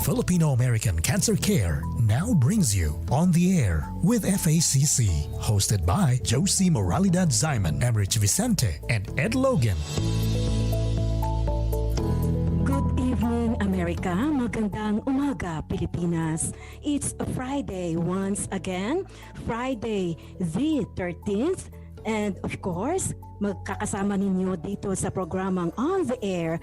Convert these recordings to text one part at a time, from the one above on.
Filipino American Cancer Care now brings you On the Air with FACC, hosted by Josie Moralidad Zyman, Emrich Vicente, and Ed Logan. Good evening, America. Magandang umaga, Pilipinas. It's a Friday once again, Friday the 13th. And of course, magkakasama ninyo dito sa programang On the Air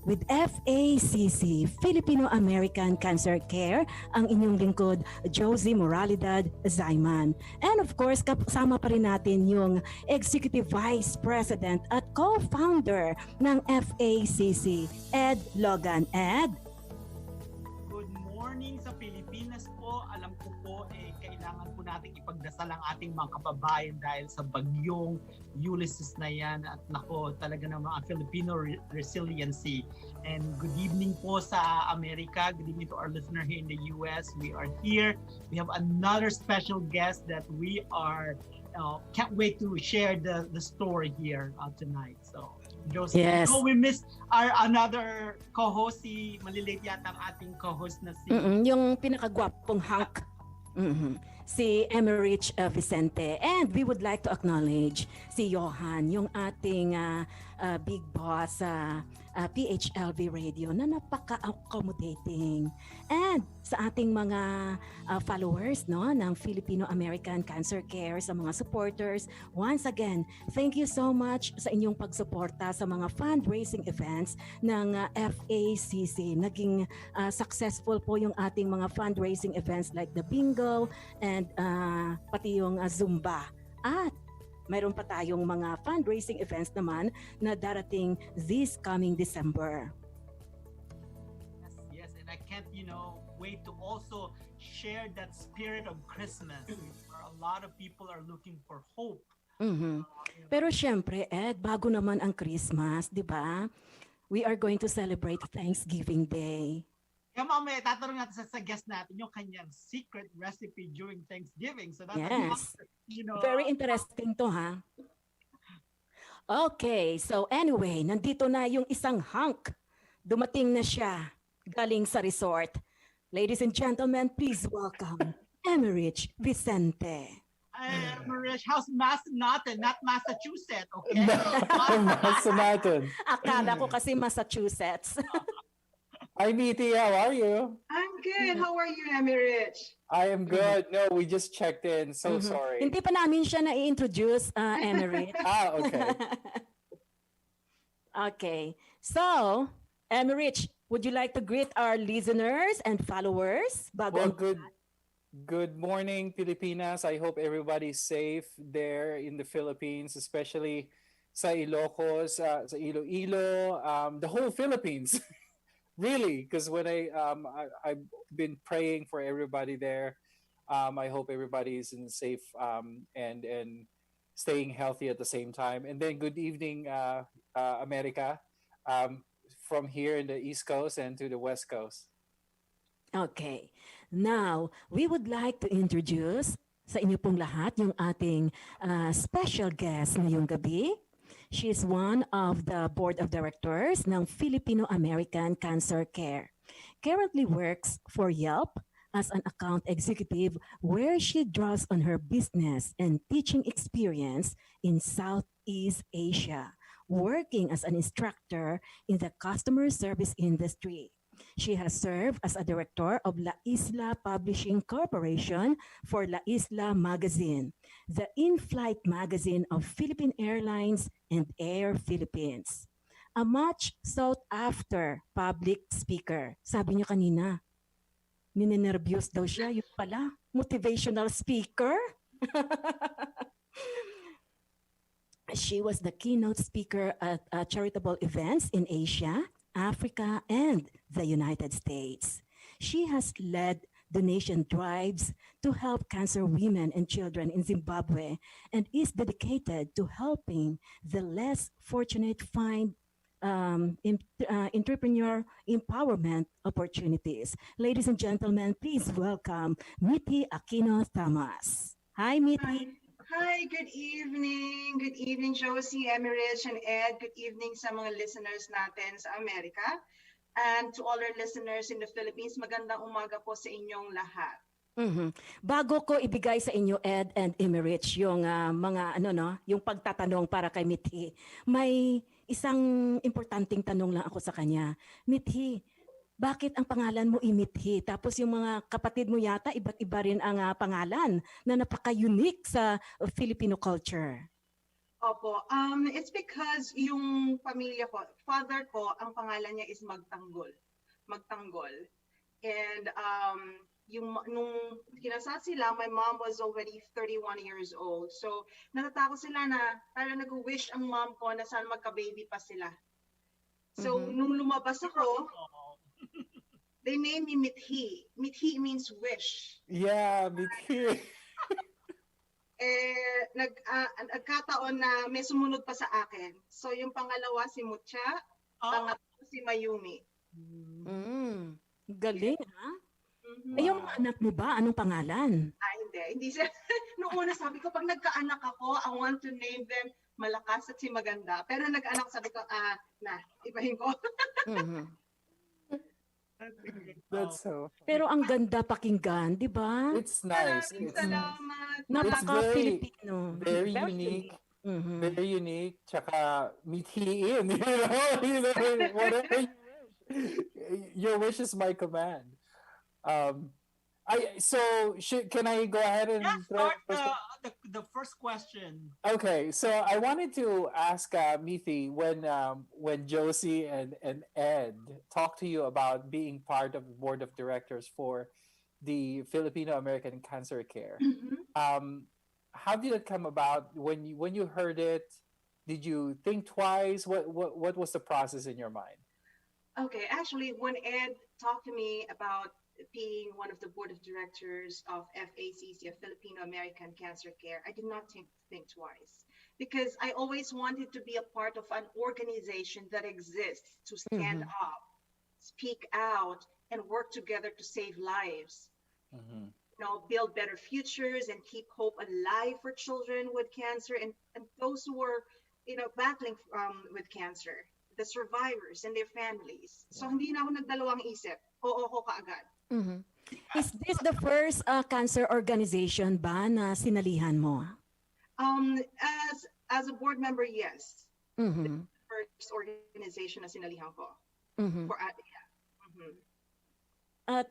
with FACC, Filipino American Cancer Care, ang inyong lingkod, Josie Moralidad Zyman. And of course, kasama pa rin natin yung Executive Vice President at Co-Founder ng FACC, Ed Logan. Ed? Good morning sa Pilipinas po. Alam ko po, kailangan po natin ipagdasal ang ating mga kababayan dahil sa bagyong Ulysses na yan. At nako, talaga naman ang Filipino resiliency. And good evening po sa Amerika. Good evening to our listener here in the US. We are here. We have another special guest that we are can't wait to share the story here tonight. So, Joseph, yes. We missed our another co-host, si malilate yata ang ating co-host na si... yung pinakagwapong hunk. Si Emrich Vicente. And we would like to acknowledge si Johan, yung ating big boss sa PHLV Radio na napaka-accommodating. And sa ating mga followers ng Filipino American Cancer Care, sa mga supporters, once again, thank you so much sa inyong pagsuporta sa mga fundraising events ng FACC. Naging successful po yung ating mga fundraising events like the bingo and pati yung Zumba. At mayroon pa tayong mga fundraising events naman na darating this coming December. Yes, and I can't, wait to also share that spirit of Christmas where a lot of people are looking for hope. Pero syempre, Ed, bago naman ang Christmas, di ba? We are going to celebrate Thanksgiving Day. Kaya mamaya, tatanong natin sa guest natin yung kanyang secret recipe during Thanksgiving. So that's yes. Very interesting to, ha? Okay, so anyway, nandito na yung isang hunk. Dumating na siya galing sa resort. Ladies and gentlemen, please welcome Emrich Vicente. Emrich, how's Massachusetts? Not Massachusetts, okay? Massachusetts. Akala ko kasi Massachusetts. Hi, Niti. How are you? I'm good. How are you, Emrich? I am good. No, we just checked in. So sorry. Hindi pa namin siya na-introduce, Emrich. Okay. Okay. So, Emrich, would you like to greet our listeners and followers? Well, good morning, Filipinas. I hope everybody's safe there in the Philippines, especially sa Ilocos, sa Iloilo, the whole Philippines. Really, because when I've been praying for everybody there. I hope everybody is safe and staying healthy at the same time. And then good evening, America, from here in the East Coast and to the West Coast. Okay. Now, we would like to introduce sa inyo pong lahat yung ating special guest ngayong gabi. She is one of the board of directors ng Filipino American Cancer Care. Currently works for Yelp as an account executive where she draws on her business and teaching experience in Southeast Asia, working as an instructor in the customer service industry. She has served as a director of La Isla Publishing Corporation for La Isla Magazine, the in-flight magazine of Philippine Airlines and Air Philippines. A much sought after public speaker. Sabi niyo kanina, ninenervyos daw siya. Yung pala, motivational speaker. She was the keynote speaker at charitable events in Asia, Africa, and the United States. She has led donation drives to help cancer women and children in Zimbabwe and is dedicated to helping the less fortunate find entrepreneur empowerment opportunities. Ladies and gentlemen, please welcome Miti Aquino Tamas. Hi, Miti. Hi, good evening. Good evening, Josie, Emrich, and Ed. Good evening sa mga listeners natin sa Amerika. And to all our listeners in the Philippines, magandang umaga po sa inyong lahat. Mhm. Bago ko ibigay sa inyo, Ed and Emerich, yung mga yung pagtatanong para kay Mithi, may isang importanteng tanong lang ako sa kanya. Mithi, bakit ang pangalan mo Mithi? Tapos yung mga kapatid mo yata, iba't iba rin ang pangalan na napaka-unique sa Filipino culture. Opo, it's because yung pamilya ko, father ko, ang pangalan niya is Magtanggol. Magtanggol. And nung kinasal sila, my mom was already 31 years old. So, natatakot sila na parang nag-wish ang mom ko na sana magka-baby pa sila. So, nung lumabas ako, they named me Mithi. Mithi means wish. Yeah, Mithi. Nagkataon na may sumunod pa sa akin. So, yung pangalawa si Mucha, pangatlo si Mayumi. Galing, ha? Eh, yung anak mo ba, anong pangalan? Hindi siya. Noong una sabi ko, pag nagkaanak ako, I want to name them Malakas at si Maganda. Pero nag-anak, sabi ko, ibahin ko. That's so. Pero ang ganda pakinggan, di ba? It's nice. Salamat. Napaka-Filipino. Very unique. Very unique. Tsaka mithiin. Whatever. Your wish is my command. Can I go ahead and start the first question? Okay, so I wanted to ask Mithi, when Josie and Ed talked to you about being part of the board of directors for the Filipino American Cancer Care, how did it come about? When you heard it, did you think twice? What was the process in your mind? Okay, actually, when Ed talked to me about being one of the board of directors of FACC, Filipino American Cancer Care, I did not think twice, because I always wanted to be a part of an organization that exists to stand up, speak out, and work together to save lives. Build better futures and keep hope alive for children with cancer and those who are, battling with cancer, the survivors and their families. So hindi na ako nagdalawang isip. Oo ko kaagad. Is this the first cancer organization ba na sinalihan mo? As a board member, yes. The first organization na sinalihan ko. At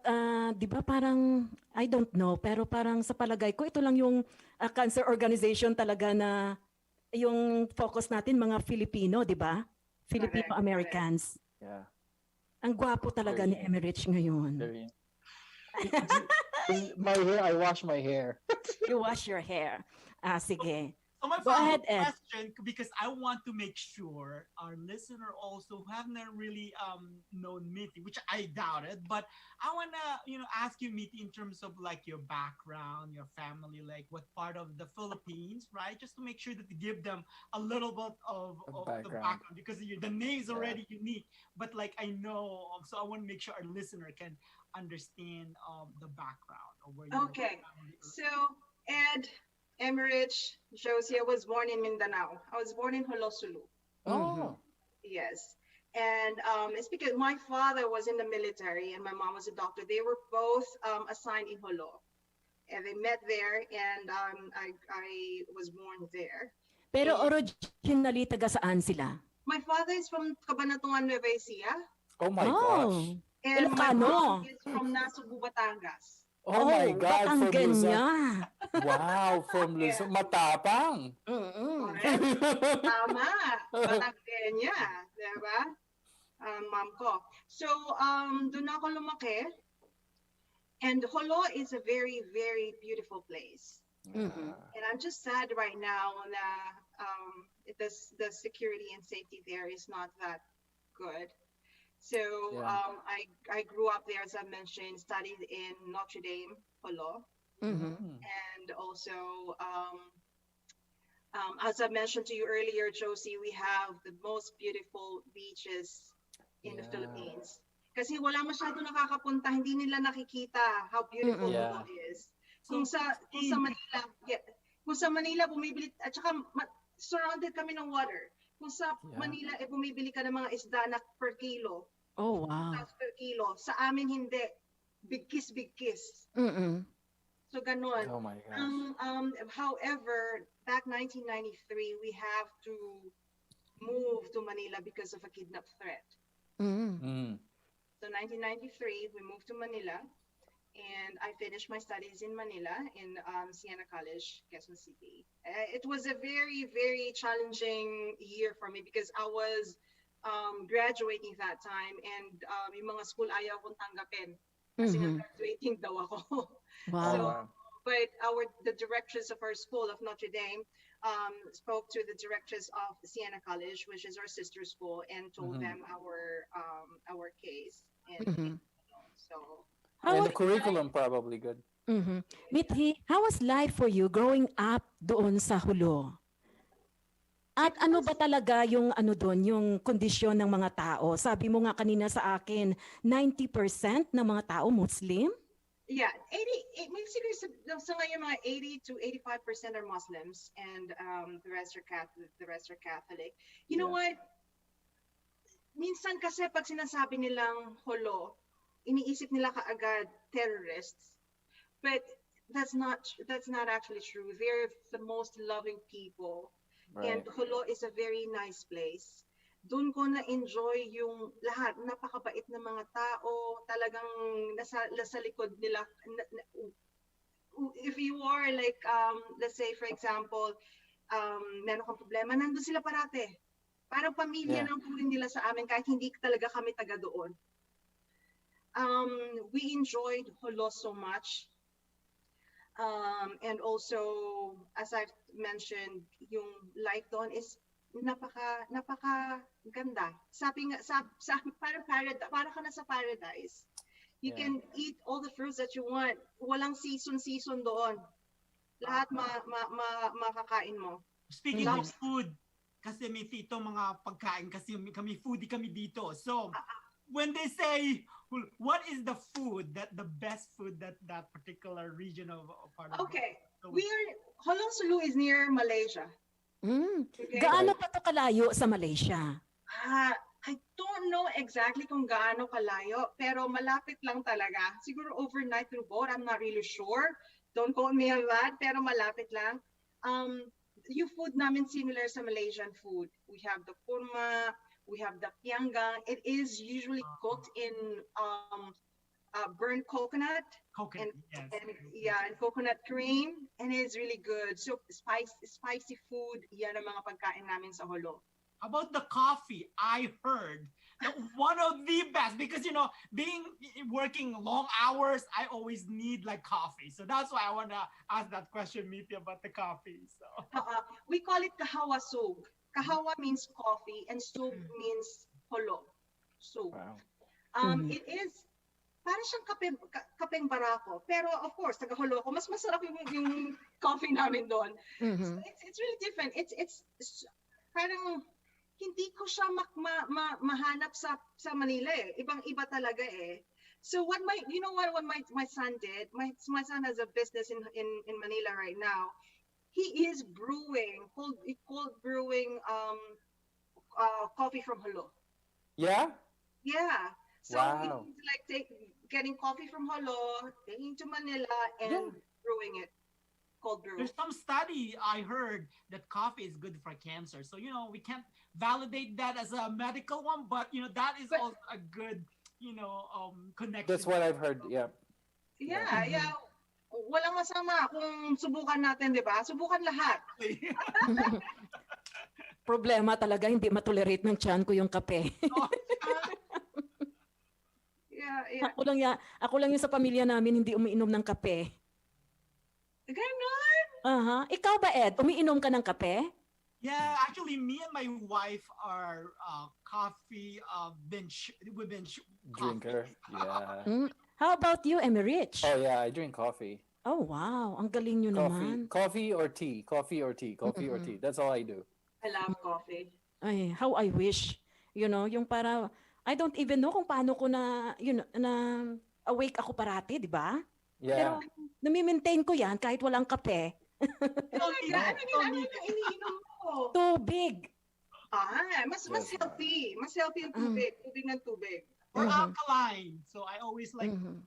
di ba parang, I don't know, pero parang sa palagay ko, ito lang yung cancer organization talaga na yung focus natin mga Filipino, di ba? Filipino Americans. Yeah. Ang gwapo talaga ni Emerich ngayon. My hair, I wash my hair. You wash your hair. Sige. So my Go ahead, Ed. question, because I want to make sure our listener also who have not really known Mithi, which I doubted, but I want to ask you, Mithi, in terms of like your background, your family, like what part of the Philippines, right? Just to make sure that you give them a little bit of the background, because the name is already unique, but like I know, so I want to make sure our listener can understand the background of where you So Ed, Emerich, Josie, I was born in Mindanao. I was born in Holosulu. Oh. Yes. And it's because my father was in the military and my mom was a doctor. They were both assigned in Holo. And they met there and I was born there. Pero originally, taga saan sila? My father is from Cabanatuan, Nueva Ecija. Oh my gosh. And my mom is from Nasugbu, Batangas. Oh my God, from Luzon. Wow, from Luzon. Matapang. Tama. Batanggenya. Diba? Mom ko. So, doon ako lumaki. And Holo is a very, very beautiful place. And I'm just sad right now that the security and safety there is not that good. So I grew up there, as I mentioned, studied in Notre Dame, Holo. And also, as I mentioned to you earlier, Josie, we have the most beautiful beaches in the Philippines. Kasi wala masyado nakakapunta, hindi nila nakikita how beautiful Holo is. Kung sa Manila, bumibili, at saka surrounded kami ng water. Kung sa Manila, bumibili ka ng mga isda na per kilo. Oh, wow. Plus per kilo. Sa amin hindi. Bigkis-bigkis. Mm-mm. So ganon. Oh my gosh. However, back 1993, we have to move to Manila because of a kidnap threat. Mm. Mm. So 1993, we moved to Manila, and I finished my studies in Manila in Siena College, Quezon City. It was a very, very challenging year for me because I was graduating that time, and yung mga school ayaw kong tanggapin kasi nga Mhm. graduating daw ako. Oh So, Wow. wow. but the directors of our school of Notre Dame spoke to the directors of Siena College, which is our sister school, and told Mhm. them our case. And Mhm. so How And was the curriculum probably good. Mhm. Mithi, how was life for you growing up doon sa Hulo? At it ano was ba talaga yung ano doon, yung kondisyon ng mga tao? Sabi mo nga kanina sa akin, 90% ng mga tao Muslim? yeah 80 it makes it so ngayon mga 80 to 85% are Muslims, and the rest are Catholic. You know Yeah. what? Minsan kasi pag sinasabi nilang holo, iniisip nila kaagad terrorists. But that's not actually true. They're the most loving people. And Right. Holo is a very nice place. Doon ko na-enjoy yung lahat. Napakabait ng mga tao. Talagang nasa likod nila. If you are like, let's say for example, meron kang problema, nandun sila parate. Parang pamilya Yeah. ng turing nila sa amin kahit hindi talaga kami taga doon. We enjoyed Holo so much. And also, as I've mentioned, yung life doon is napaka ganda. Sabi nga, para ka na sa paradise. You Yeah. can eat all the fruits that you want. Walang season doon. Lahat makakain mo. Speaking of Loves- food, kasi may tito mga pagkain kasi kami foodie kami dito. So, when they say, what is the food the best food that particular region of part of Okay, the Holong Sulu is near Malaysia. Mm. Okay? Gaano pa to kalayo sa Malaysia? I don't know exactly kung gaano kalayo, pero malapit lang talaga. Siguro overnight through boat, I'm not really sure. Don't quote me on that, pero malapit lang. Yung food namin similar sa Malaysian food. We have the kurma, we have the pianggang. It is usually cooked in burnt coconut coconut? Yes. and coconut cream, and it's really good. So spicy food, yan ang mga pagkain namin sa Holo. About the coffee, I heard that one of the best because being working long hours, I always need like coffee. So that's why I want to ask that question, Miti, about the coffee. So We call it kahawa sug. Kahawa means coffee, and sug means holo. Sug. Wow. It is para siyang kapeng barako. Pero of course, taga holo ko, mas masarap yung coffee namin doon. So it's really different. It's parang hindi ko siya mahanap sa Manila eh. Ibang-iba talaga eh. So what my son did, my son has a business in Manila right now. He is brewing cold brewing coffee from Holo. Yeah? Yeah. So Wow. he's like getting coffee from Holo, taking to Manila and brewing it. Cold brew. there's some study I heard that coffee is good for cancer. So we can't validate that as a medical one, but that is also a good connection. That's what I've heard. Yeah. Yeah. Walang masama kung subukan natin, di ba? Subukan lahat. Problema talaga, hindi matolerate ng tiyan ko yung kape. Yeah. Ako lang yung sa pamilya namin hindi umiinom ng kape. Ganon. Ikaw ba, Ed? Umiinom ka ng kape? Yeah, actually, me and my wife are coffee we've been Drinker. Yeah. How about you, Emerich? Oh yeah, I drink coffee. Oh, wow. Ang galing nyo naman. Coffee or tea. Coffee or tea. Coffee or tea. That's all I do. I love coffee. Ay, how I wish. Yung para, I don't even know kung paano ko na awake ako parati, di ba? Pero, Yeah. nami-maintain ko yan kahit walang kape. Ano iniinom mo? Tubig. Mas healthy. Mas healthy yung tubig. Tubig ng tubig. or Mhm. alkaline. So I always like Mhm.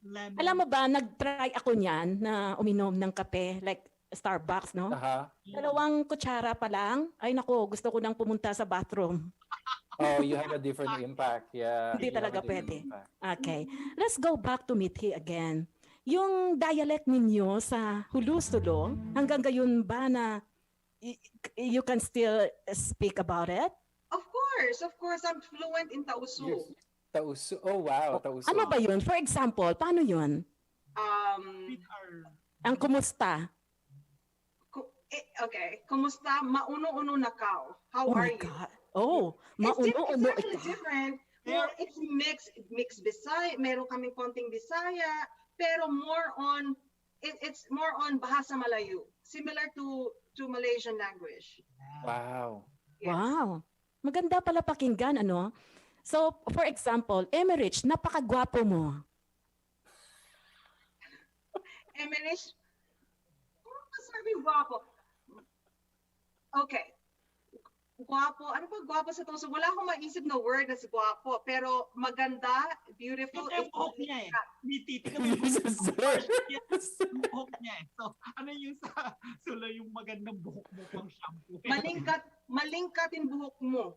lemon. Alam mo ba, nag-try ako niyan na uminom ng kape, like Starbucks, no? Uh-huh. Dalawang kutsara pa lang. Ay nako, gusto ko nang pumunta sa bathroom. Oh, you have a different impact. Yeah, Hindi you have a talaga different pwede. impact. Okay. Let's go back to Mithi again. Yung dialect ninyo sa Hulusulo, hanggang gayon ba na y- you can still speak about it? Of course, I'm fluent in Yes. Tausu. Tausu. Oh, wow. O, Tausu. ano ba yun? For example, paano yun? Um, Ang kumusta? okay, kumusta? Mauno-uno na kao. How Oh are my you? God. Oh, It's mauno-uno actually ikaw. different. More, it's mixed Bisaya. Meron kaming konting Bisaya, pero more on it's more on Bahasa Malayu, similar to Malaysian language. Wow. Yes. Wow. Maganda pala pakinggan, ano? So, for example, Emerich, napakagwapo mo. Emelish, ano masabi guwapo? Okay. Guwapo. Ano ba guwapo sa Tausu? Wala akong maisip na word na si guwapo, pero maganda, beautiful. Ito yung buhok niya eh. Tingnan mo yung Jesus. buhok niya eh. So, ano yung sa sula yung magandang buhok mo pang shampoo? Malingkatin buhok mo.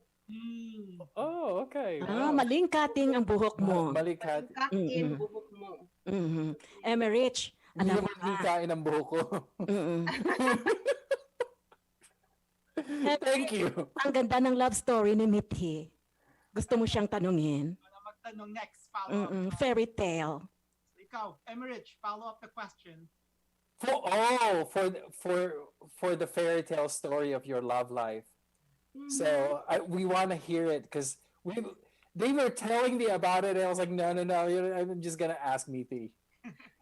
Oh, okay. Ah, Wow. malingkating ang buhok mo. Balikat. Malingkatin buhok mo. Mhm. Emerich, Hindi alam mo naman ba? hikain ang buhok ko. Mm-mm. Thank you. Ang ganda ng love story ni Mithi. Gusto mo siyang tanungin? Magtanong next, follow up. Fairy tale. Ikaw, Emerich, follow up the question. For the fairy tale story of your love life. So we want to hear it because they were telling me about it and I was like, no, I'm just gonna ask Mithi.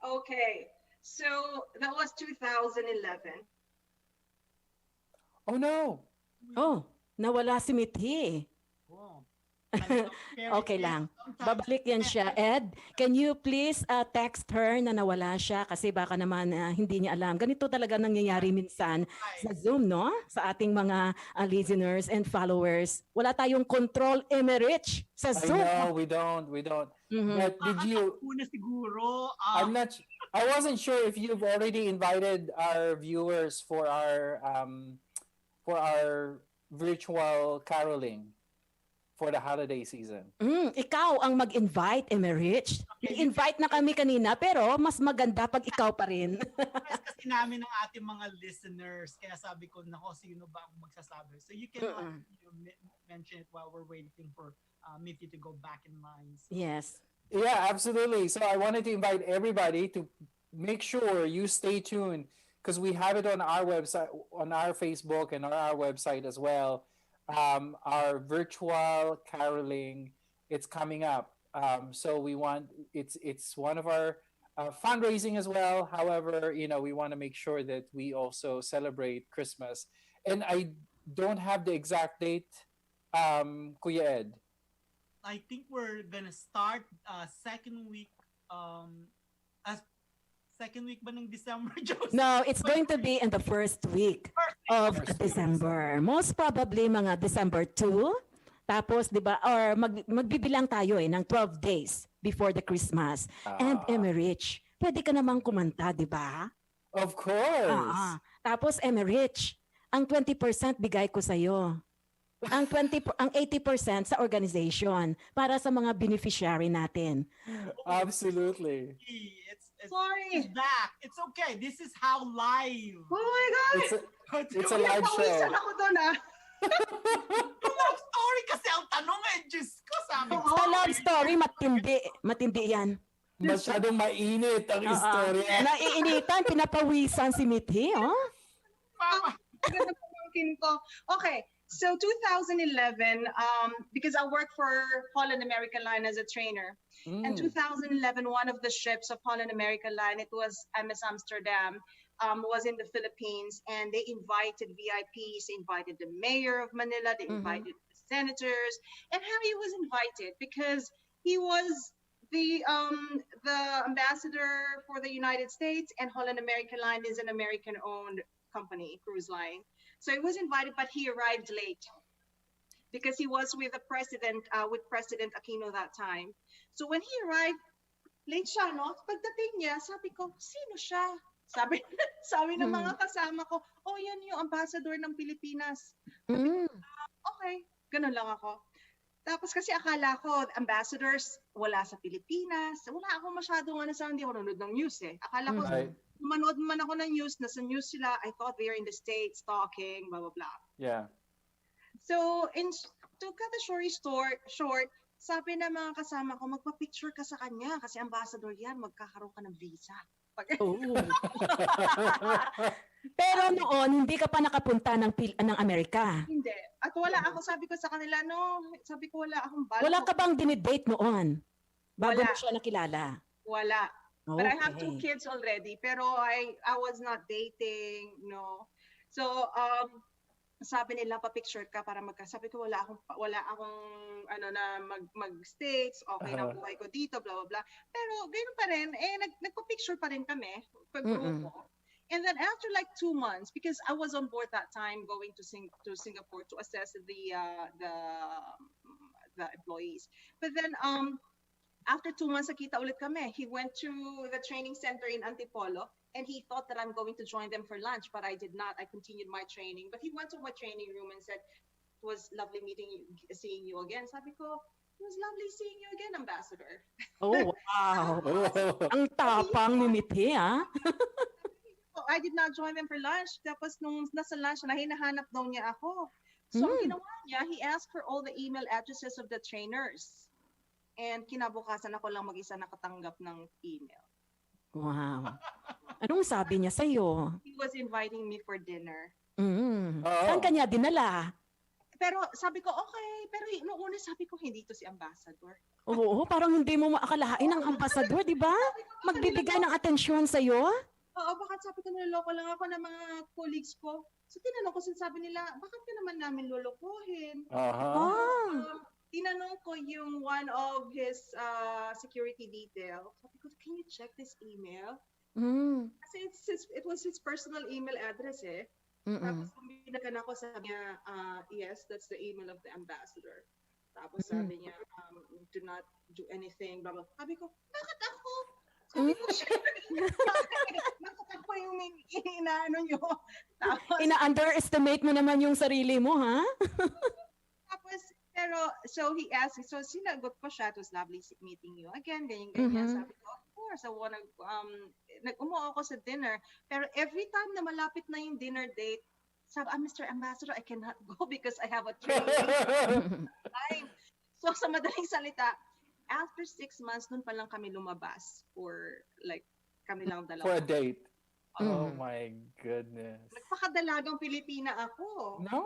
Okay. So that was 2011. Oh no. Oh, nawala si Mithi. Oh. Okay lang. Babalik yan siya. Ed, can you please text her na nawala siya kasi baka naman hindi niya alam. Ganito talaga nangyayari minsan sa Zoom, no? Sa ating mga listeners and followers. Wala tayong control, Emerich, sa I Zoom. know we don't. Mhm. But did you? Una siguro, I wasn't sure if you've already invited our viewers for our virtual caroling for the holiday season. Ikaw ang mag-invite, Emerich. I-invite na kami kanina pero mas maganda pag ikaw pa rin. kasi namin ng ating mga listeners, kaya sabi ko, nako, sino ba ang magsasabi? So you can mention it while we're waiting for Mithi to go back in line. So. Yes. Yeah, absolutely. So I wanted to invite everybody to make sure you stay tuned because we have it on our website, on our Facebook, and on our website as well. Our virtual caroling, it's coming up. So we want it's one of our fundraising as well. However, we want to make sure that we also celebrate Christmas. And I don't have the exact date, Kuya Ed. I think we're gonna start second week ba ng December, Joseph? No, it's going to be in the first week of December. Most probably mga December 2. Tapos, di ba, or magbibilang tayo ng 12 days before the Christmas. And Emerich, pwede ka namang kumanta, di ba? Of course. Tapos Emerich, ang 20% bigay ko sa'yo. Ang 80% sa organization para sa mga beneficiary natin. Absolutely. Sorry. It's back. It's okay. This is how live. Oh my God! It's a live show. Napawisan ako doon Love story kasi ang tanong eh. Diyos ko, sabi ko. Sa love story, matindi. Matindi yan. Masyadong mainit ang istorya. Naiinitan, pinapawisan si Mithi, oh? Okay, so 2011, because I work for Holland American Line as a trainer. And 2011, one of the ships of Holland American Line, it was MS Amsterdam, was in the Philippines, and they invited VIPs, they invited the mayor of Manila, they invited the senators, and Harry was invited because he was the ambassador for the United States, and Holland American Line is an American-owned company, cruise line. So he was invited, but he arrived late. because he was with the president, with President Aquino that time. So when he arrived, late siya, no? Pagdating niya, sabi ko, sino siya? Sabi, sabi ng mga kasama ko, oh, yan yung ambassador ng Pilipinas. Mm. Okay, ganun lang ako. Tapos kasi akala ko, ambassadors, wala sa Pilipinas. Wala ako masyadong hindi ako nanonood ng news eh. Akala ko, Right. manood man ako ng news, nasa news sila, I thought they're in the States talking, blah, blah, blah. Yeah. So, to cut the story short, sabi ng mga kasama ko, magpa-picture ka sa kanya kasi ambassador yan, magkakaroon ka ng visa. Oh. Pero noon, hindi ka pa nakapunta ng Amerika. Hindi. At wala ako, sabi ko sa kanila, no, sabi ko wala akong balak. Wala ka bang dinidate noon? Bago Wala. mo siya nakilala? Wala. But I have 2 Okay. kids already, pero I was not dating, no. So, sabi nila pa-picture ka para sabi ko wala akong mag-states, okay na buhay ko dito, blah blah blah. Pero ganoon pa rin nagpa-picture pa rin kami pag grupo. And then after like 2 months, because I was on board that time going to Singapore to assess the employees. But then after 2 months nakita ulit kami. He went to the training center in Antipolo. And he thought that I'm going to join them for lunch, but I did not. I continued my training. But he went to my training room and said, it was lovely seeing you again. Sabi ko, it was lovely seeing you again, Ambassador. Oh, wow. Ang tapang ni Mithi, ah. I did not join them for lunch. Tapos nung nasa lunch na hinahanap daw niya ako. So ang ginawa niya, he asked for all the email addresses of the trainers. And kinabukasan ako lang mag-isa nakatanggap ng email. Wow. Anong sabi niya sa'yo? He was inviting me for dinner. Saan kanya dinala? Pero sabi ko, okay. Pero noong una sabi ko, hindi to si Ambassador. Oo, parang hindi mo maakalain ang ambasador, di ba? Magbibigay ng atensyon sa'yo? Oo, bakit sabi ko, niloloko lang ako ng mga colleagues ko. So tinanong ko, sabi nila, bakit ka naman namin lolokohin? Tinanong ko yung one of his security detail. Sabi ko, can you check this email? Kasi it was his personal email address eh. Tapos binagan ako, sabi niya, yes, that's the email of the ambassador. Tapos sabi niya, do not do anything, blah, blah. Sabi ko, bakit ako? Sabi ko, bakit ako yung inaano nyo? Tapos, Ina-underestimate mo naman yung sarili mo, ha? tapos, pero, so he asked, so sinagot ko siya, it was lovely meeting you again, ganyan. Sabi ko, of course, I wanna, umuo ako sa dinner. Pero every time na malapit na yung dinner date, sabi, Mr. Ambassador, I cannot go because I have a training time. So sa madaling salita, after 6 months, nun pa lang kami lumabas for like, kami lang dalawa. For a date. Oh my goodness. Nagpakadalagang Pilipina ako. No,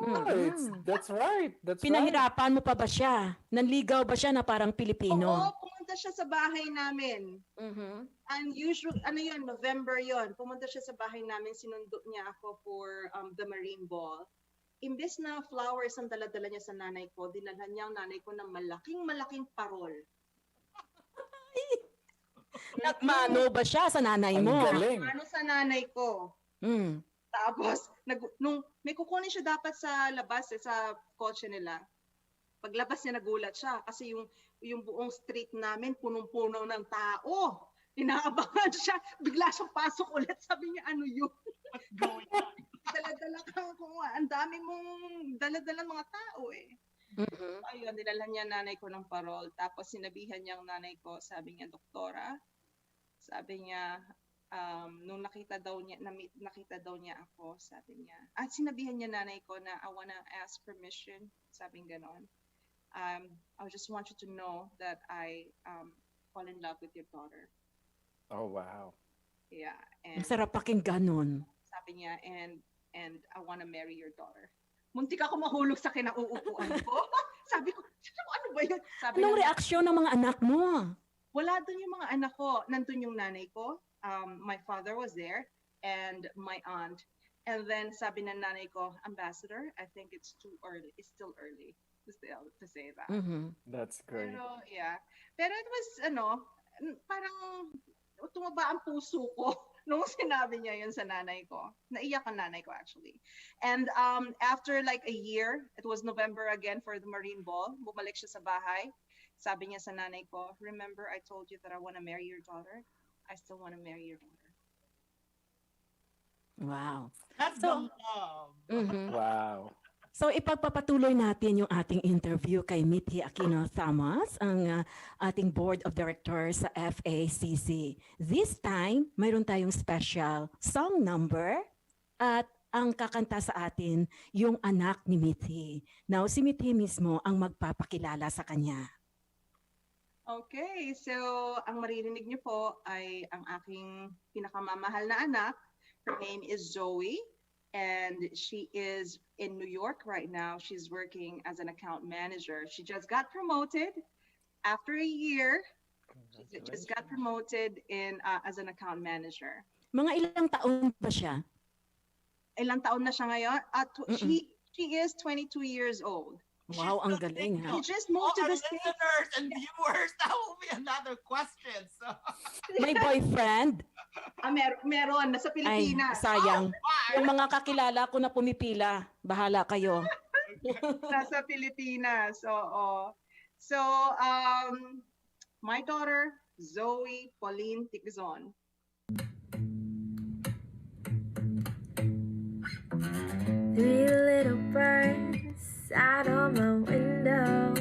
that's right. That's Pinahirapan mo pa ba siya? Nanligaw ba siya na parang Pilipino? Oo, pumunta siya sa bahay namin. Unusual, November yon. Pumunta siya sa bahay namin, sinundo niya ako for the Marine Ball. Imbes na flowers ang dala-dala niya sa nanay ko, dinalhan niya ang nanay ko ng malaking parol. Nagmano ba siya sa nanay mo? Ang galing. Ano sa nanay ko? Tapos, nung may kukunin siya dapat sa labas, sa kotse nila. Paglabas niya, nagulat siya kasi yung buong street namin punong-puno ng tao. Inaabangan siya, bigla siyang pasok ulit. Sabi niya, ano yun? What's going on? Dala-dala ka kung ang dami mong dala-dala mga tao eh. Ayun, dinalhan niya nanay ko ng parol. Tapos sinabihan niya ang nanay ko, sabi niya, doktora, sabi niya, nung nakita daw niya ako, sabi niya, sinabihan niya nanay ko na I wanna ask permission, sabi ganon. I just want you to know that I fall in love with your daughter. Oh, wow. Yeah. Ang sarap pakinggan nun. Sabi niya, and I wanna marry your daughter. Muntik ako mahulog sa kinauupuan ko. Sabi ko, ano ba yun? Sabi Anong reaksyon ng mga anak mo? Wala dun yung mga anak ko. Nandun yung nanay ko. My father was there and my aunt. And then sabi ng nanay ko, Ambassador, I think it's too early. It's still early to say that. That's great. Pero yeah. Pero it was, parang tumaba ang puso ko. nung sinabi niya yun sa nanay ko. Naiyak ang nanay ko actually. And after like a year, it was November again for the Marine Ball. Bumalik siya sa bahay. Sabi niya sa nanay ko, remember I told you that I want to marry your daughter? I still want to marry your daughter. Wow. That's So, the love. mhm. Wow. So ipagpapatuloy natin yung ating interview kay Mithi Aquino Thomas, ang ating Board of Directors sa FACC. This time, mayroon tayong special song number at ang kakanta sa atin yung anak ni Mithi. Now, si Mithi mismo ang magpapakilala sa kanya. Okay, so ang maririnig niyo po ay ang aking pinakamamahal na anak. Her name is Zoe, and she is in New York right now. She's working as an account manager. She just got promoted after a year. She just got promoted as an account manager. Mga ilang taon ba siya? Ilang taon na siya ngayon? She is 22 years old. Wow, ang galing ha. She just moved to Our the States. listeners and viewers, that will be another question. So. May boyfriend? Meron, nasa Ay, Pilipinas. sayang. Why? Yung mga kakilala ko na pumipila, bahala kayo. Nasa Pilipinas, oo. So, my daughter, Zoe Pauline Tigzon. Three little birds sat on my window,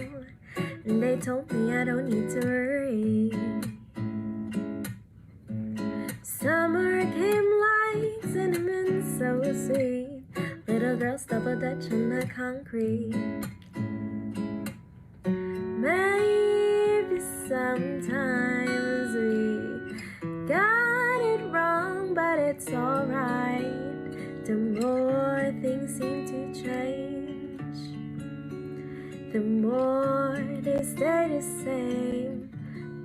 and they told me I don't need to worry. Summer came like cinnamon so sweet. Little girls double dutch on the concrete. Maybe sometimes we got it wrong, but it's alright. The more things seem to change, the more they stay the same.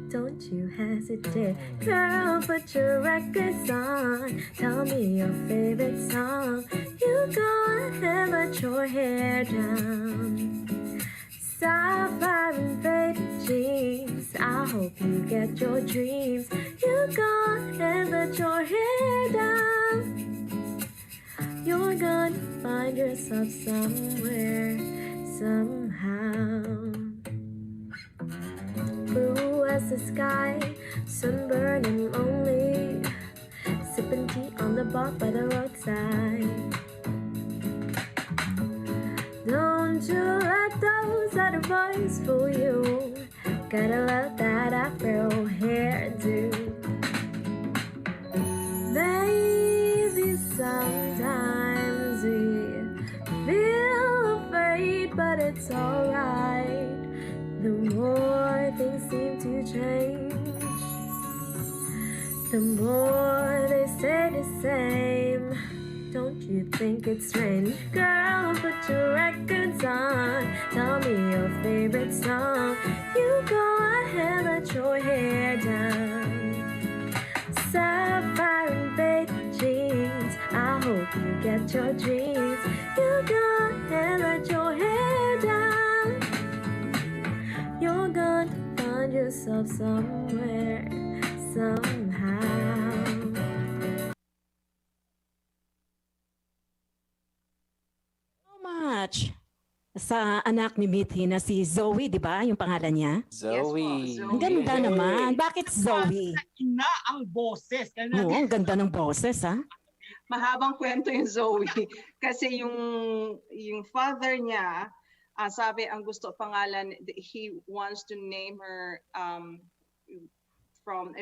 Don't you hesitate, girl, put your records on. Tell me your favorite song. You go ahead, let your hair down. Sapphire and faded jeans, I hope you get your dreams. You go ahead, let your hair down. You're gonna find yourself somewhere, somehow. Blue as the sky, sunburned and lonely, sipping tea on the bar by the roadside. Don't you let those other boys fool you. Gotta love that Afro hairdo. Maybe sometimes we feel afraid, but it's alright. The more things seem to change, the more they stay the same. Don't you think it's strange? Girl, put your records on. Tell me your favorite song. You go ahead, let your hair down. Sapphire and faded jeans, I hope you get your dreams. You go ahead, let your hair down. You're gonna find yourself somewhere, somehow. So much sa anak ni Mithi na si Zoe, di ba? Yung pangalan niya. Zoe. Zoe. Ang ganda Yay. naman. Bakit Zoe? Sa ina ang boses. Kaya Oo, natin, ang ganda ng boses, ha? Mahabang kwento yung Zoe. Kasi yung father niya, sabi ang gusto pangalan, he wants to name her from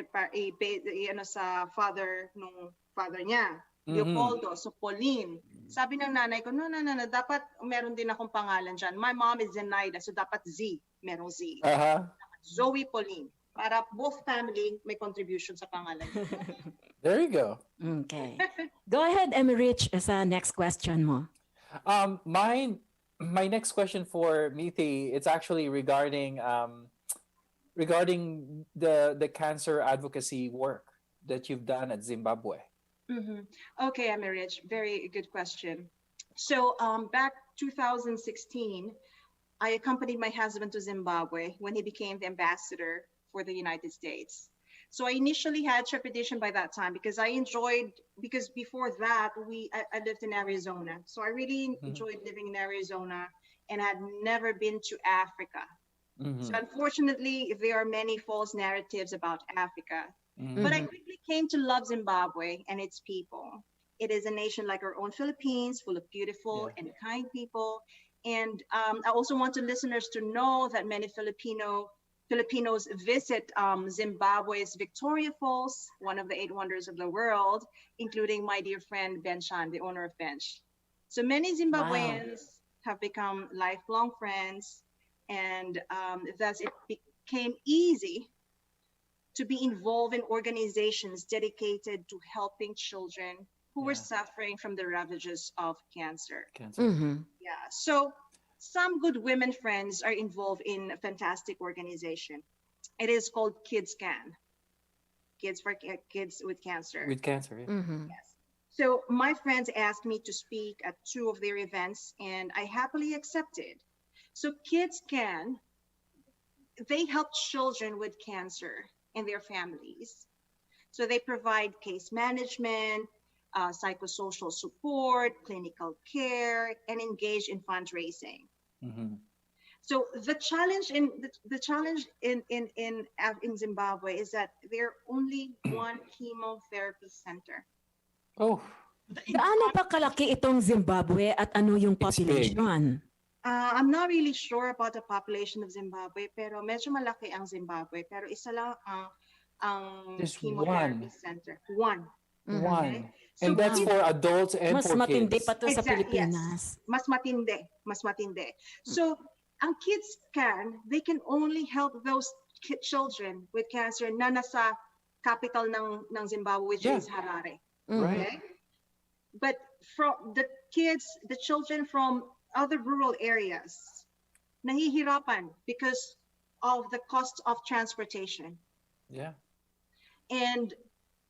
sa father nung father niya. Leopoldo, so Pauline. Sabi ng nanay ko, no, dapat meron din akong pangalan dyan. My mom is Zenaida, so dapat Z, merong Z. Zoe Pauline. Para both family may contribution sa pangalan. There you go. Okay. Go ahead, Emerich, sa next question mo. My next question for Mithi, it's actually regarding the cancer advocacy work that you've done at Zimbabwe. Mm-hmm. Okay, Emerich, very good question. So back 2016, I accompanied my husband to Zimbabwe when he became the ambassador for the United States. So I initially had trepidation by that time because because before that I lived in Arizona. So I really enjoyed living in Arizona and had never been to Africa. So unfortunately, there are many false narratives about Africa. But I quickly came to love Zimbabwe and its people. It is a nation like our own Philippines, full of beautiful and kind people. And I also want the listeners to know that many Filipinos visit Zimbabwe's Victoria Falls, one of the 8 wonders of the world, including my dear friend Ben Chan, the owner of Bench. So many Zimbabweans have become lifelong friends, and thus it became easy to be involved in organizations dedicated to helping children who were suffering from the ravages of cancer. Yeah. So some good women friends are involved in a fantastic organization. It is called Kids Can, Kids for Kids with Cancer. With cancer, yeah. Yes. So my friends asked me to speak at 2 of their events, and I happily accepted. So Kids Can, they help children with cancer and their families. So they provide case management, psychosocial support, clinical care, and engage in fundraising. So the challenge in Zimbabwe is that there are only one chemotherapy center. Oh, Gaano ba kalaki itong Zimbabwe at ano yung It's big. population? I'm not really sure about the population of Zimbabwe, pero medyo malaki ang Zimbabwe. Pero isa lang ang There's chemotherapy one. center. One. One. So And that's kids- for adults and Mas for matindi kids. pa to sa Exact- Pilipinas. Yes. Mas matindi. Mas matindi. So, ang Kids Can, they can only help those children with cancer na nasa capital ng Zimbabwe, which Yeah. is Harare. Right. Okay? But from the children from other rural areas, nahihirapan because of the cost of transportation. Yeah. And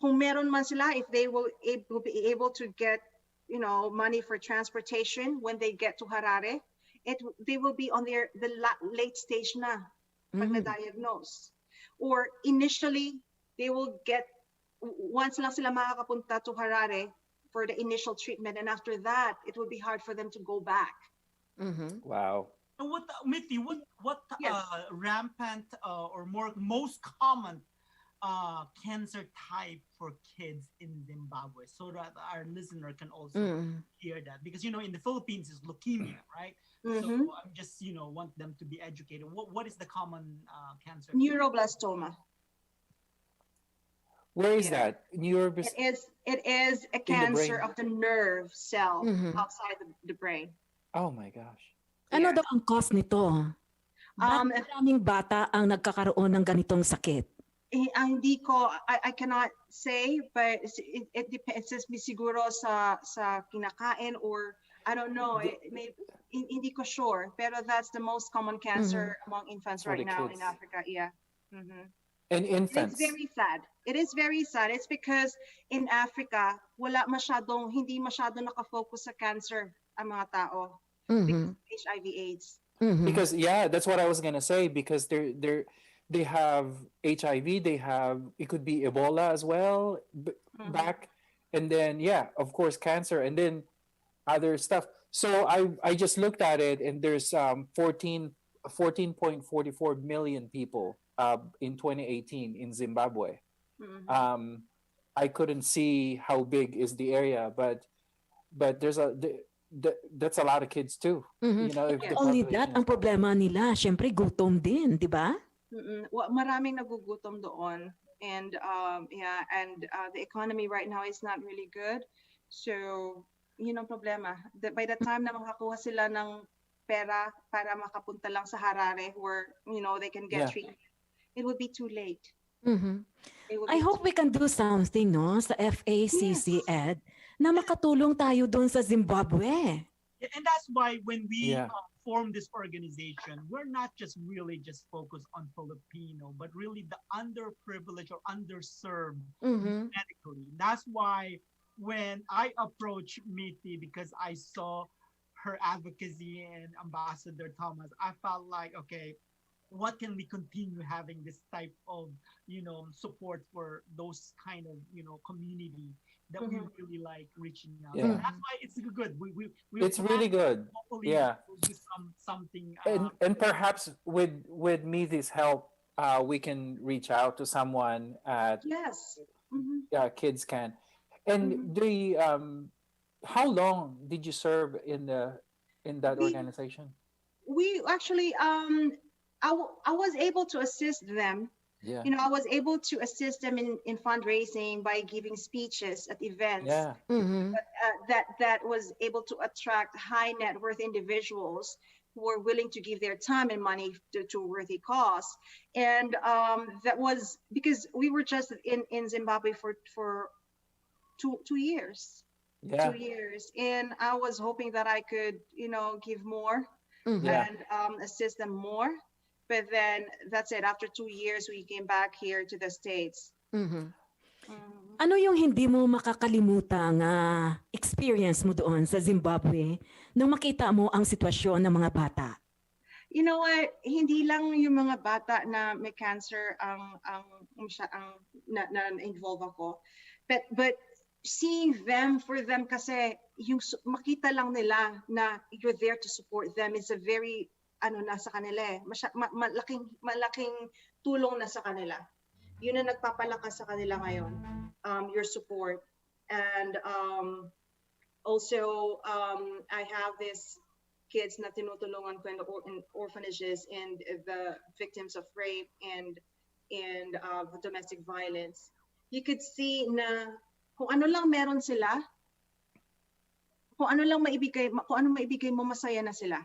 kung meron man sila, if they will be able to get, money for transportation when they get to Harare, they will be on the late stage na pag na-diagnose. Or initially, they will get, once lang sila makakapunta to Harare for the initial treatment, and after that, it will be hard for them to go back. Wow. And what, Mithy, what Yes. rampant or most common cancer type for kids in Zimbabwe, so that our listener can also hear that? Because in the Philippines is leukemia, right? So I'm just want them to be educated. What is the common cancer? Neuroblastoma. Where is Yeah. that? Neuroblast. It is a the cancer brain. of the nerve cell outside the brain. Oh my gosh. Ano Yeah. daw ang cause nito? Bakit maraming bata ang nagkakaroon ng ganitong sakit? Hindi ko, I cannot say, but it depends. Siguro sa kinakain, or I don't know. Hindi ko sure. Pero that's the most common cancer among infants For right the now kids. in Africa. Yeah. And infants. It's very sad. It is very sad. It's because in Africa, hindi masyadong nakafocus sa cancer ang mga tao. Because of HIV/AIDS. Because that's what I was gonna say. Because they have HIV. They have, it could be Ebola as well back, and then of course cancer, and then other stuff. So I just looked at it, and there's 14.44 million people in 2018 in Zimbabwe. I couldn't see how big is the area, but there's that's a lot of kids too. If the Only population that, is- ang problema nila, syempre gutom din, di ba? Maraming nagugutom doon, and the economy right now is not really good. So yun ang problema. By the time na makakuha sila ng pera para makapunta lang sa Harare, where they can get treatment, it will be too late. It will I be hope we can do something, no, sa FACC, Ed, na makatulong tayo doon sa Zimbabwe. And that's why when we Yeah. form this organization, we're not just really just focused on Filipino, but really the underprivileged or underserved medically. That's why when I approached Miti, because I saw her advocacy and Ambassador Thomas, I felt like, okay, what can we continue having this type of support for those kind of community that we Mhm. really like reaching out. So Yeah. that's why it's good. We It's plan, really good. hopefully Yeah. we'll do something. And perhaps with Mithi's help, we can reach out to someone at Yes. Hmm. Kids Can. And Hmm. the how long did you serve in that We organization? we actually I was able to assist them. Yeah. I was able to assist them in fundraising by giving speeches at events Yeah. Mm-hmm. that was able to attract high net worth individuals who were willing to give their time and money to a worthy cause. And that was because we were just in Zimbabwe for 2 years. two Yeah. years and I was hoping that I could give more Mm-hmm. Yeah. and assist them more, but then that's it. After 2 years we came back here to the States. Mm-hmm. Mhm. Ano yung hindi mo makakalimutang experience mo doon sa Zimbabwe nung makita mo ang sitwasyon ng mga bata? You know what, hindi lang yung mga bata na may cancer ang na involve ako, but seeing them, for them kasi yung makita lang nila na you're there to support them is a very na sa kanila malaking tulong na sa kanila. Yun ang nagpapalakas sa kanila ngayon, your support. And also I have this kids na tinutulungan ko in orphanages and the victims of rape and domestic violence. You could see na kung ano lang meron sila, kung ano maibigay mo, masaya na sila.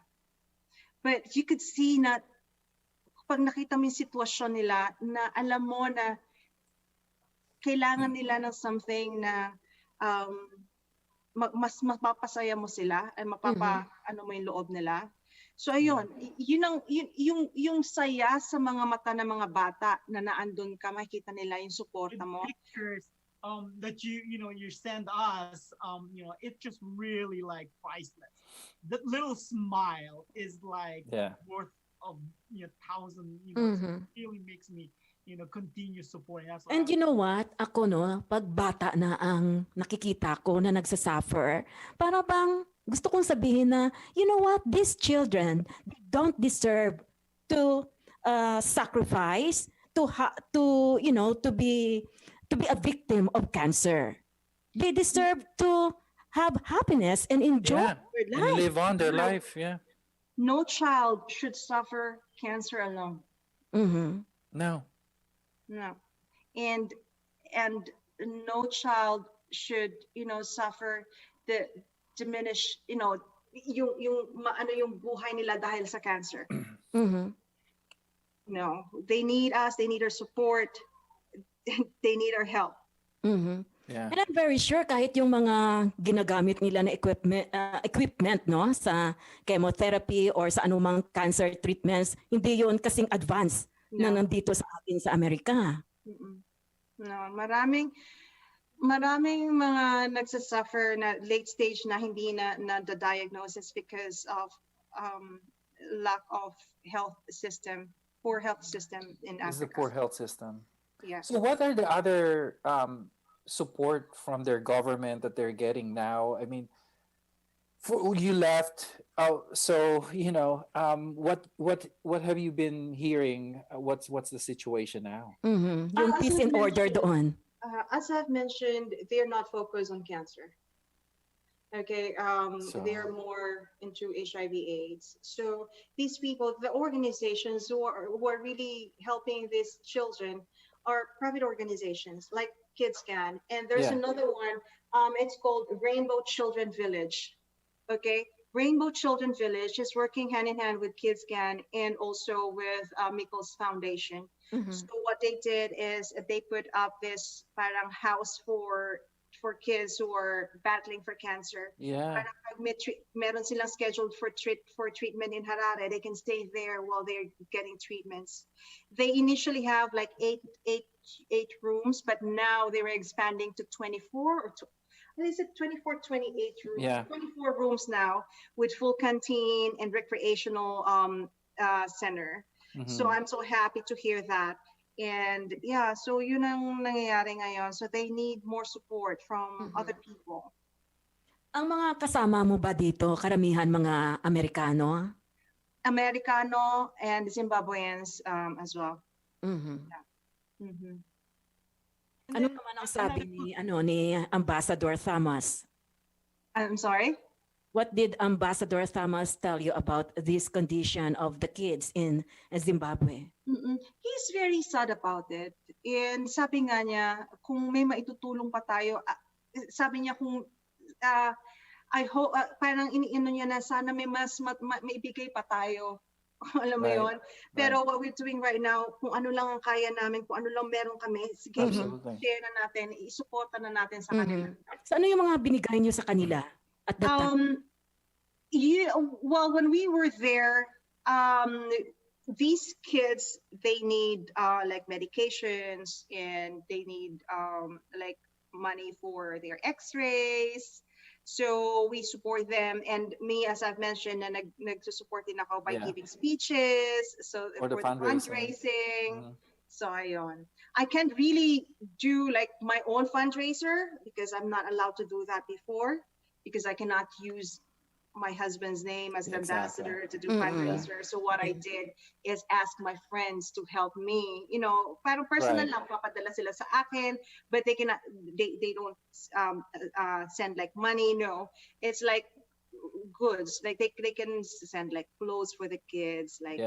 But you could see na pag nakita mo yung sitwasyon nila, na alam mo na kailangan nila ng something na mas mapapasaya mo sila at ano mo yung loob nila. So ayun, yung saya sa mga mata ng mga bata na naandun ka, makikita nila yung suporta mo. Pictures that you send us, it's just really like priceless. That little smile is like worth of thousand. Mhm. It really makes me continue supporting. That's And you know what? Ako pag bata na ang nakikita ko na nagsasuffer, para bang gusto kong sabihin na, you know what? These children don't deserve to sacrifice to be a victim of cancer. They deserve to have happiness and enjoy Yeah. their And life. live on their life. Yeah. No child should suffer cancer alone. Mhm. No. No. And no child should suffer the diminish yung buhay nila dahil sa cancer. Mhm. No, they need us, they need our support, they need our help. Mhm. Yeah. And I'm very sure kahit yung mga ginagamit nila na equipment no sa chemotherapy or sa anumang cancer treatments, hindi yon kasing advanced na No. nandito sa atin sa Amerika. Mm-mm. No, maraming mga nagsasuffer na late stage na hindi na the diagnosis because of lack of poor health system in It's the Africa. poor health system. Yeah. So what are the other support from their government that they're getting now? I mean, you left. So what have you been hearing? What's the situation now? Mhm. Yung As peace I and order mentioned- doon. As I've mentioned, they're not focused on cancer. Okay, So- they're more into HIV/AIDS. So these people, the organizations who are really helping these children, are private organizations like Kids Can, and there's Yeah. another one. It's called Rainbow Children Village. Okay, Rainbow Children Village is working hand in hand with Kids Can and also with Mikkel's Foundation. Mhm. So what they did is they put up this parang house for kids who are battling for cancer. Yeah. Parang pag meron silang scheduled for treatment in Harare, they can stay there while they're getting treatments. They initially have like eight rooms, but now they were expanding to 24 or is it 24, 28 rooms? Yeah. 24 rooms now with full canteen and recreational center. So I'm so happy to hear that. And yeah, so yun ang nangyayari ngayon. So they need more support from other people. Ang mga kasama mo ba dito, karamihan mga Amerikano? Americano and Zimbabweans as well. Mhm. Mhm. And Ano then, naman ang another sabi ni Ambassador Thomas? I'm sorry? What did Ambassador Thomas tell you about this condition of the kids in Zimbabwe? He's very sad about it. And sabi nga niya, kung may maitutulong pa tayo, sabi niya kung I hope, parang iniino niya na sana may mas maibigay pa tayo. Alam mo Right, yon. Pero what we're doing right now, kung ano lang ang kaya namin, kung ano lang meron kami, sige, Absolutely. share na natin, isuporta na natin sa kanila. So ano yung mga binigay niyo sa kanila at that time? Well, when we were there, these kids, they need like medications, and they need like money for their x-rays. So we support them, and me, as I've mentioned, na nagsusupport din ako by giving speeches, so For the fundraising. So ayun. I can't really do like my own fundraiser because I'm not allowed to do that before, because I cannot use my husband's name as the ambassador to do fundraiser. So what I did is ask my friends to help me, you know, parang personal lang, papadala sila sa akin, but they cannot, they don't send like money. No, it's like goods, like they can send like clothes for the kids, like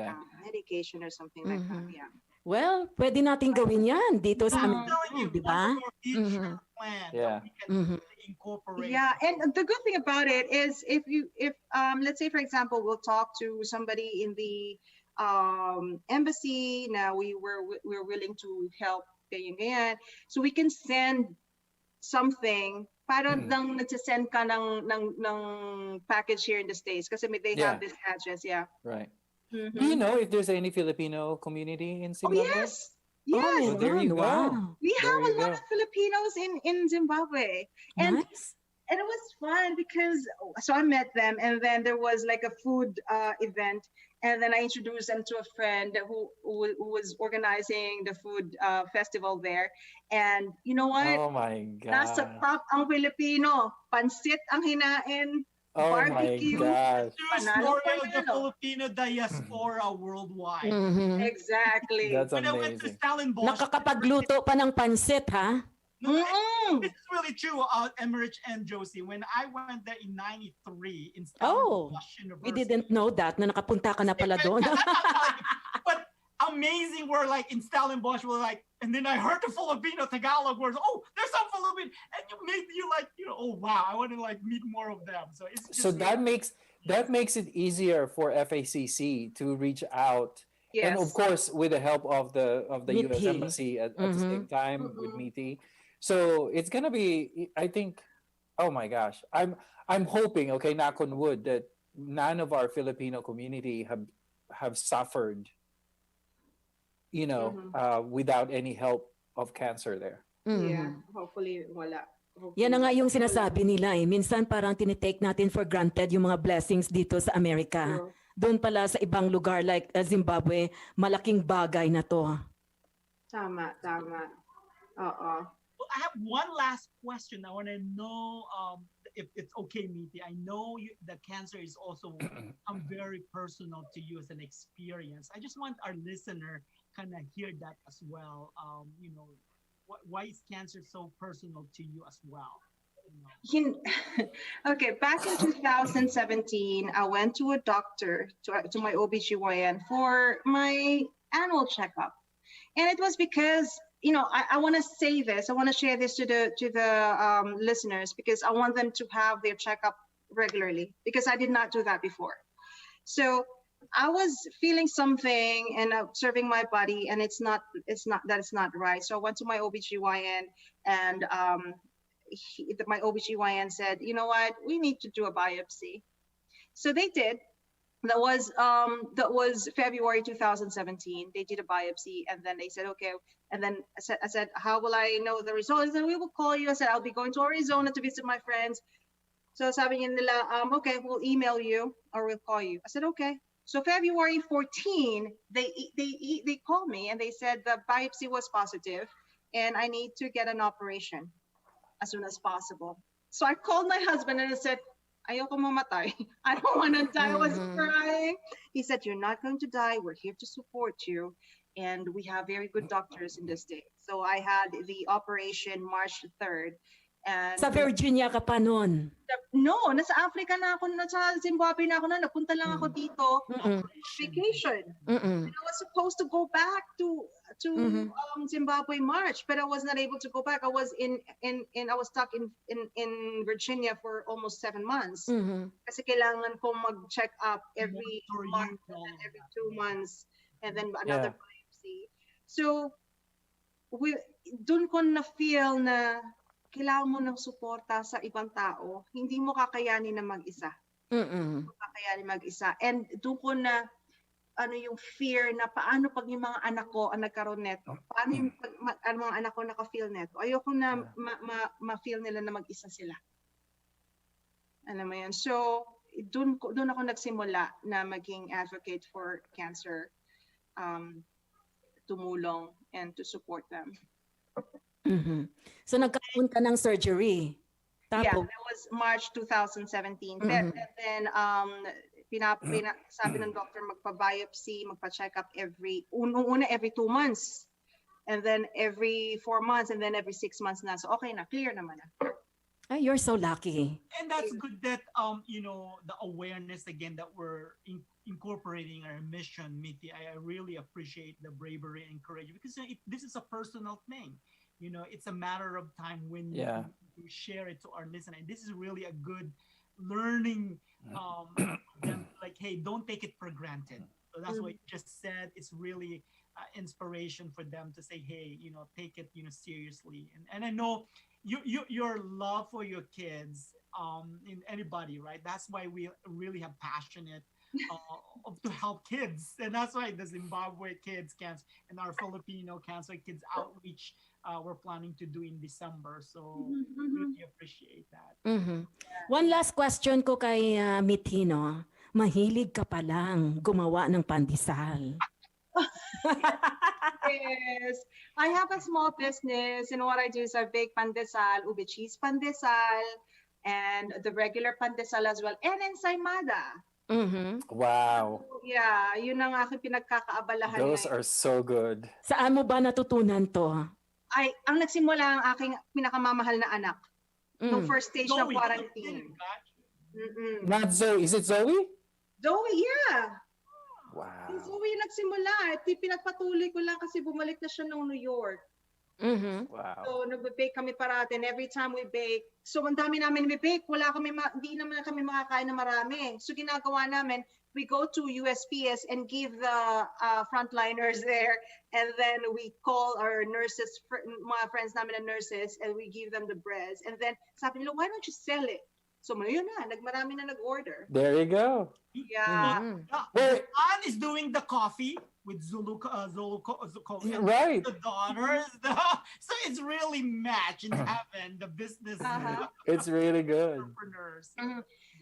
medication or something like that. Yeah. Well, pwede natin gawin yan dito sa I'm Amerika, telling you, di ba? one of our future plans that we can incorporate. Yeah, and the good thing about it is if let's say, for example, we'll talk to somebody in the embassy. Now we're willing to help, ganyan. So we can send something. Para lang nagsasend ka ng package here in the States kasi they have this address. Yeah. Right. Do you know if there's any Filipino community in Zimbabwe? Oh, yes. Oh, there you go. wow. We There have a you lot go. of Filipinos in Zimbabwe. And Nice. and it was fun because so I met them, and then there was like a food event, and then I introduced them to a friend who was organizing the food festival there. And you know what? Oh my Nasa god. top ang Filipino, pansit ang hinain, Oh my barbecue. gosh. True Panalo, story of the panalo. Filipino diaspora worldwide. Exactly. That's When I went to amazing. Stellenbosch, Nakakapagluto pa ng pansit, ha? no, this is really true, Emmerich and Josie. When I went there in '93 in Oh, Stellenbosch University, we didn't know that na nakapunta ka na pala doon. but amazing, we're like in Stellenbosch, we're like, and then I heard the Filipino Tagalog words. Oh, there's some Filipino, and you made you like, you know, oh wow, I want to like meet more of them. So it's just So that makes it easier for FACC to reach out. Yes. And of course, with the help of the US MITI. Embassy at the same time with MITI. So it's gonna be, I think, oh my gosh, I'm hoping, okay, knock on wood, that none of our Filipino community have suffered, you know, without any help of cancer there. Yeah. Hopefully wala. Yan na nga yung sinasabi nila eh. Minsan parang tinitake natin for granted yung mga blessings dito sa Amerika. True. Doon pala sa ibang lugar like Zimbabwe, malaking bagay na to. Tama. Oo. Well, I have one last question. I want to know if it's okay, Miti. I know that cancer is also very personal to you as an experience. I just want our listener kind of hear that as well. You know, why is cancer so personal to you as well? Okay, back in 2017, I went to a doctor, to my OBGYN for my annual checkup. And it was because, you know, I want to say this, I want to share this to the listeners, because I want them to have their checkup regularly, because I did not do that before. So I was feeling something and observing my body, and it's not right. So I went to my OBGYN, and my OBGYN said, you know what, we need to do a biopsy. So they did. That was February 2017. They did a biopsy, and then they said, okay. And then I said, how will I know the results? They said, we will call you. I said, I'll be going to Arizona to visit my friends. So sabi nila, okay, we'll email you or we'll call you. I said, okay. So February 14, they called me and they said the biopsy was positive and I need to get an operation as soon as possible. So I called my husband and I said, ayoko mamatay. I don't want to die. I was crying. He said, you're not going to die. We're here to support you. And we have very good doctors in the state. So I had the operation March 3rd. And Sa Virginia ka pa nun. no, nasa Africa na ako, nasa Zimbabwe na ako na, napunta lang ako dito vacation. And I was supposed to go back to Zimbabwe March, but I was not able to go back. I was I was stuck in Virginia for almost 7 months. Kasi kailangan ko mag-check up every month and then every 2 months and then another biopsy. So dun ko na feel na kailangan mo ng suporta sa ibang tao, hindi mo kakayanin na mag-isa. Kakayanin mag-isa. And doon ko na, yung fear na paano pag yung mga anak ko ang nagkaroon neto? Paano yung mga anak ko naka-feel neto? Ayoko na ma-feel nila na mag-isa sila. Alam mo yan? So, doon ako nagsimula na maging advocate for cancer, tumulong, and to support them. So nagkaroon ka ng surgery. Tapos, yeah, that was March 2017. And then sabi ng doctor magpa-biopsy, magpa-check up every 2 months. And then every 4 months and then every 6 months na. So okay na, clear naman na. You're so lucky. And that's good that the awareness again that we're incorporating our mission, Mitty. I really appreciate the bravery and courage because this is a personal thing. It's a matter of time when you share it to our listener. And this is really a good learning. Like, hey, don't take it for granted. So that's what you just said. It's really inspiration for them to say, hey, take it, seriously. And I know your love for your kids, in anybody, right? That's why we really have passionate to help kids, and that's why the Zimbabwe Kids Cancer and our Filipino Cancer Kids Outreach we're planning to do in December. So really appreciate that. One last question ko kay Mitino. Mahilig ka palang gumawa ng pandesal. Yes, I have a small business, and what I do is I bake pandesal, ube cheese pandesal, and the regular pandesal as well, and ensaymada. Wow. Yeah, yun ang aking pinagkakaabalahan. Those are so good. Saan mo ba natutunan to? Ang nagsimula ang aking pinakamamahal na anak. Nung first stage ng quarantine. Not Zoe. Is it Zoe? Zoe, yeah. Wow. Si Zoe yung nagsimula. Pinagpatuloy ko lang kasi bumalik na siya ng New York. Wow. So, nagbe-bake kami parati. And every time we bake, so ang dami namin i-bake. Hindi naman kami makakain na marami. So, ginagawa namin, we go to USPS and give the frontliners there. And then we call our nurses, mga friends namin na nurses, and we give them the breads. And then, sabi nila, why don't you sell it? So, yun na. Marami na nag-order. There you go. Yeah. Anne is doing the coffee with Zulu right. The daughters. So it's really match in heaven, the business. It's really good. Entrepreneurs.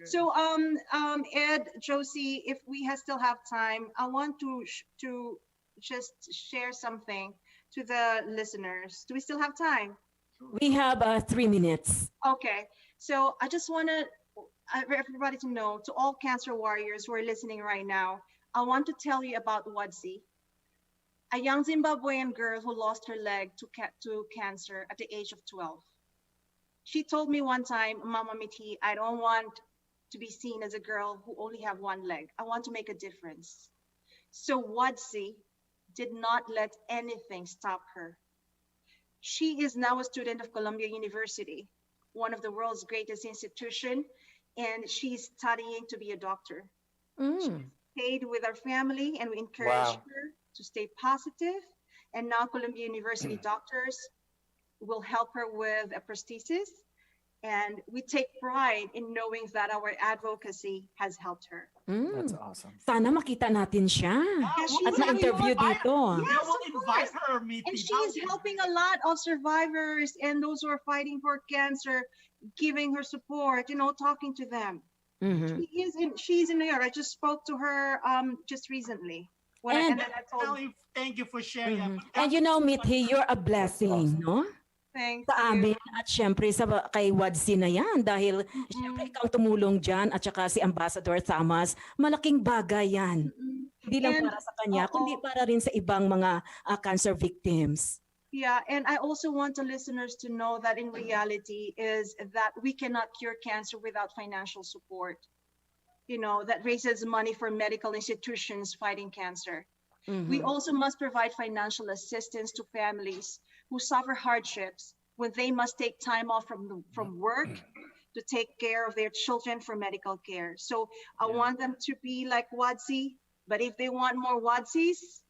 So, Ed, Josie, if we still have time, I want to just share something to the listeners. Do we still have time? We have 3 minutes. Okay. So I just want everybody to know, to all cancer warriors who are listening right now, I want to tell you about Wadzi, a young Zimbabwean girl who lost her leg to cancer at the age of 12. She told me one time, Mama Miti, I don't want to be seen as a girl who only have one leg. I want to make a difference. So Wadzi did not let anything stop her. She is now a student of Columbia University, one of the world's greatest institution, and she's studying to be a doctor. She stayed with our family, and we encourage her to stay positive. And now Columbia University doctors will help her with a prosthesis. And we take pride in knowing that our advocacy has helped her. That's awesome. Sana makita natin siya. At na-interview dito. Yes, we'll invite her, Mitty. and she's helping a lot of survivors and those who are fighting for cancer, giving her support, talking to them. Mhm. She's in New York. I just spoke to her just recently. And- And then I told her, Thank you for sharing. Mhm. And you know, Mithi, you're a blessing, no? thank Sa you. amin at syempre kay Wadsi na yan dahil syempre ikaw tumulong dyan at saka si Ambassador Thomas, malaking bagay yan. Hindi lang And- para sa kanya, Oo. kundi para rin sa ibang mga cancer victims. Yeah, and I also want the listeners to know that in reality is that we cannot cure cancer without financial support. That raises money for medical institutions fighting cancer. We also must provide financial assistance to families who suffer hardships when they must take time off from work to take care of their children for medical care. So I want them to be like Wadsi, but if they want more Wadsis,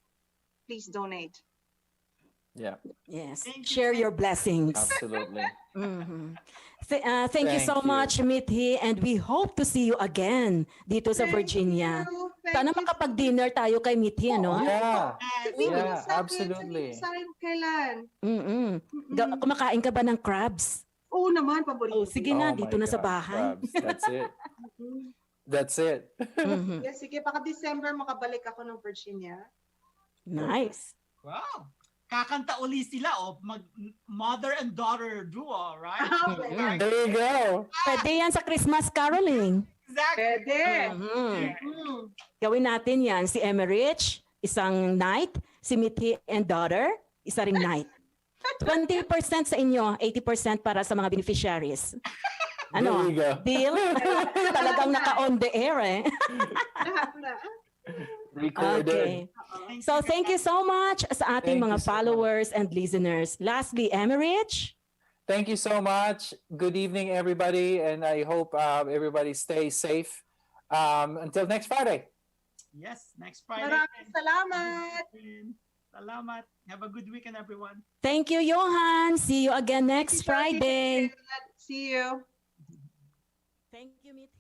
please donate. Yeah, Yes, Thank you. share your blessings. absolutely. Mhm. Thank you Thank so you. much, Mithi, and we hope to see you again dito sa Virginia. Sana makapag-dinner tayo kay Mithi, ano? Yeah, Sabihin Yeah, mo sa akin, absolutely. sabihin mo sa akin kailan. Kumakain ka ba ng crabs? Oo naman, paborito. Oh, sige na, Oh dito my na sa God, bahay. crabs. That's it. That's it. Mhm. Yes, sige, baka December makabalik ako ng Virginia. Nice. Wow. Kakanta uli sila, mother and daughter duo, right? Mhm. There you go. Pwede yan sa Christmas caroling. Exactly. Pwede. Mhm. Mm. Gawin natin yan. Si Emerich, isang night. Si Mithi and daughter, isa ring night. 20% sa inyo, 80% para sa mga beneficiaries. Ano? There you go. Deal? Talagang naka-on the air eh. Lahat na. Recorded. Okay. So thank you so much sa ating Thank mga you so followers and listeners. Lastly, Emerich. Thank you so much. Good evening, everybody, and I hope everybody stays safe. Until next Friday. Yes, next Friday. Maraming salamat. Salamat. Have a good weekend, everyone. Thank you, Johan. See you again next Friday. See you. Thank you, Mithi.